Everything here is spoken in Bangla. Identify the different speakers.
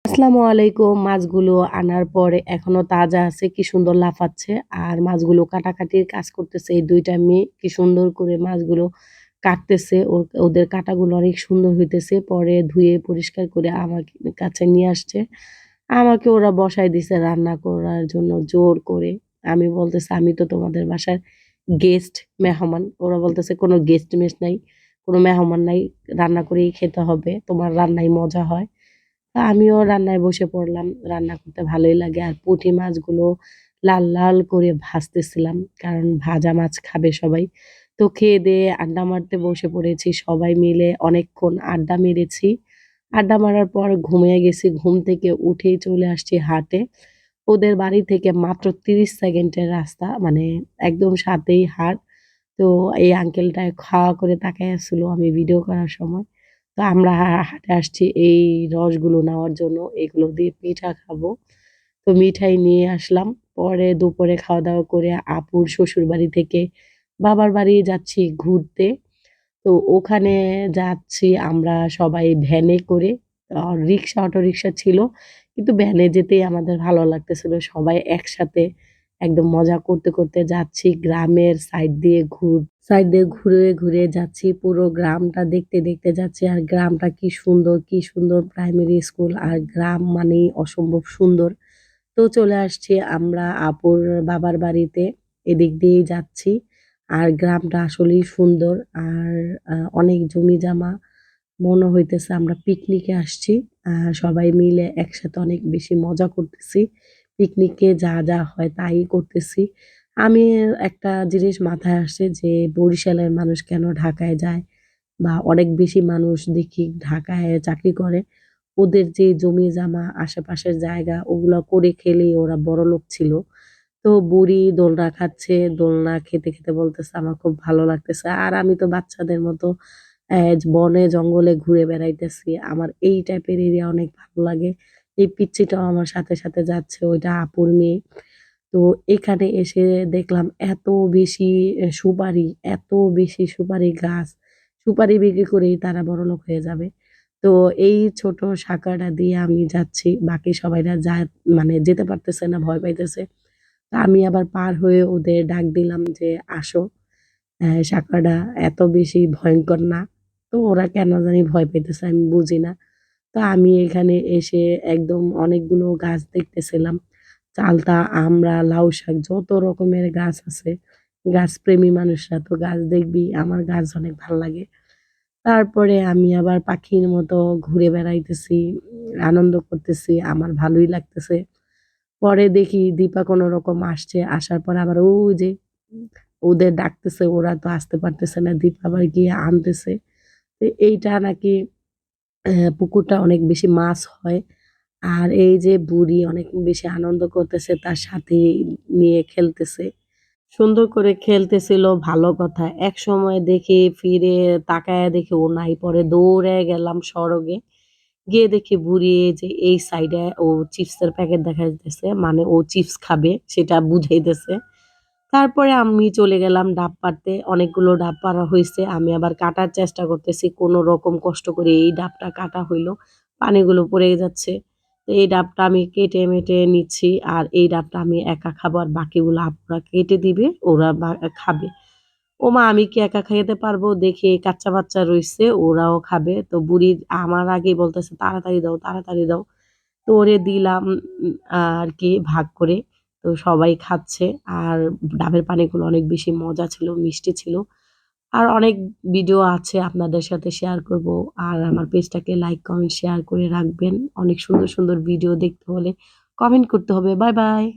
Speaker 1: আসসালামু আলাইকুম। মাছগুলো আনার পরে এখনো তাজা আছে। কি সুন্দর লাফাচ্ছে। আর মাছগুলো কাটাকাটির কাজ করতেছে। এই ২ টা মেয়ে কি সুন্দর করে মাছগুলো কাটতেছে। ওদের কাটাগুলো অনেক সুন্দর হইতেছে। পরে ধুয়ে পরিষ্কার করে আমার কাছে নিয়ে আসছে। আমাকে ওরা বসায় দিছে রান্না করার জন্য জোর করে। আমি বলতেছি, "আমি তো তোমাদের বাসার গেস্ট, মেহমান।" ওরা বলতেছে, "কোনো গেস্ট-মেস নাই, কোনো মেহমান নাই। রান্না করেই খেতে হবে। তোমার রান্নায় মজা হয়।" আমিও রান্নায় বসে পড়লাম। রান্না করতে ভালোই লাগে। আর পুঁটি মাছগুলো লাল, লাল করে ভাজতেছিলাম। কারণ ভাজা মাছ খাবে সবাই। তো খেয়ে-দেয়ে আড্ডা মারতে বসে পড়েছি। সবাই মিলে অনেকক্ষণ আড্ডা মেরেছি। আড্ডা মারার পর ঘুমিয়ে গেছি। ঘুম থেকে উঠেই চলে আসছি হাটে। ওদের বাড়ি থেকে মাত্র ৩০ সেকেন্ডের রাস্তা। মানে একদম সাথেই হাট। তো এই আঙ্কেলটা খাওয়া করে তাকাইয়া ছিল আমি ভিডিও করার সময়। তো আমরা হাটে আসছি এই রসগুলো নেওয়ার জন্য। এগুলো দিয়ে পিঠা খাবো। তো মিঠাই নিয়ে আসলাম। পরে দুপুরে খাওয়া-দাওয়া করে আপুর শ্বশুরবাড়ি থেকে বাবার বাড়ি যাচ্ছি ঘুরতে। তো ওখানে যাচ্ছি আমরা সবাই ভ্যানে করে। রিক্সা, অটোরিক্সা ছিল। কিন্তু ভ্যানে যেতেই আমাদের ভালো লাগতেছিল। সবাই একসাথে একদম মজা করতে, করতে যাচ্ছি। গ্রামের সাইড দিয়ে ঘুরে, ঘুরে যাচ্ছি। পুরো গ্রামটা দেখতে, দেখতে যাচ্ছি। আর গ্রামটা কি সুন্দর প্রাইমারি স্কুল। আর গ্রাম মানেই অসম্ভব সুন্দর। তো চলে আসছি আমরা আপুর বাবার বাড়িতে। এদিক দিয়েই যাচ্ছি। আর গ্রামটা আসলেই সুন্দর। আর অনেক জমি-জামা। মনে হইতেছে আমরা পিকনিকে আসছি। সবাই মিলে একসাথে অনেক বেশি মজা করতেছি। পিকনিকে যা, যা হয় তাই করতেছি। আমি একটা জিনিস মাথায় আসছে যে বরিশালের মানুষ কেন ঢাকায় যায়? বা অনেক বেশি মানুষ দেখি ঢাকায় চাকরি করে। ওদের যে জমি-জমা আশেপাশের জায়গা ওগুলা করে খেলেই ওরা বড়লোক ছিল। তো বুড়ি দোলনা খাচ্ছে। দোলনা খেতে, খেতে বলতেছে, "আমার খুব ভালো লাগতেছে।" আর আমি তো বাচ্চাদের মতো বনে জঙ্গলে ঘুরে বেড়াইতেছি। আমার এই টাইপের এরিয়া অনেক ভালো লাগে। এই পিচ্চিটাও আমার সাথে, সাথে যাচ্ছে। ওইটা আপুর মেয়ে। তো এখানে এসে দেখলাম এত বেশি সুপারি, এত বেশি সুপারি গাছ। সুপারি বিক্রি করেই তারা বড়লোক হয়ে যাবে। তো এই ছোট শাখাটা দিয়ে আমি যাচ্ছি। বাকি সবাইরা মানে যেতে পারতেছে না, ভয় পাইতেছে। তো আমি আবার পার হয়ে ওদের ডাক দিলাম যে, "আসো।" শাখাটা এত বেশি ভয়ংকর না। তো ওরা কেন জানি ভয় পেতেছে আমি বুঝি না। তো আমি এখানে এসে একদম অনেকগুলো গাছ দেখতেছিলাম। চালতা, আমড়া, লাউ শাক যত রকমের গাছ আছে। গাছপ্রেমী মানুষরা তো গাছ দেখবেই। আমার গাছ অনেক ভাল লাগে। তারপরে আমি আবার পাখির মতো ঘুরে বেড়াইতেছি, আনন্দ করতেছি। আমার ভালোই লাগতেছে। পরে দেখি দীপা কোনরকম আসছে। আসার পর আবার ওই যে ওদের ডাকতেছে, ওরা তো আসতে পারতেছে না। দীপা আবার গিয়ে আনতেছে। তো এইটা নাকি পুকুরটা অনেক বেশি মাছ হয়। আর এই যে বুড়ি অনেক বেশি আনন্দ করতেছে তার সাথী নিয়ে খেলতেছে। সুন্দর করে খেলতেছিল ভালো কথা। একসময় দেখি ফিরে তাকায়া দেখি ও নাই। পরে দৌড়ে গেলাম সড়কে। গিয়ে দেখি বুড়ি এই যে এই সাইডে ও চিপসের প্যাকেট দেখা যাইতেছে। মানে ও চিপস খাবে সেটা বুঝাইতেছে। তারপরে আমি চলে গেলাম ডাব পাড়তে। অনেকগুলো ডাব পাড়া হইছে। আমি আবার কাটার চেষ্টা করতেছি। কোনরকম কষ্ট করে এই ডাবটা কাটা হইলো। পানিগুলো পড়ে যাচ্ছে। তো এই ডাবটা আমি কেটে-মেটে নিচ্ছি। আর এই ডাবটা আমি একা খাবো। আর বাকিগুলো আপুরা কেটে দিবে, ওরা খাবে। ওমা আমি কি একা খাইতে পারবো? দেখি কাচ্চা বাচ্চা রইছে, ওরাও খাবে। তো বুড়ি আমার আগেই বলতেছে, "তাড়াতাড়ি দাও, তাড়াতাড়ি দাও।" তো ওরে দিলাম আরকি ভাগ করে। তো সবাই খাচ্ছে। আর ডাবের পানিগুলো অনেক বেশি মজা ছিল, মিষ্টি ছিল। আর অনেক ভিডিও আছে আপনাদের সাথে শেয়ার করব। আর আমার পেজটাকে লাইক, কমেন্ট, শেয়ার করে রাখবেন। অনেক সুন্দর, সুন্দর ভিডিও দেখতে হলে কমেন্ট করতে হবে। Bye, by.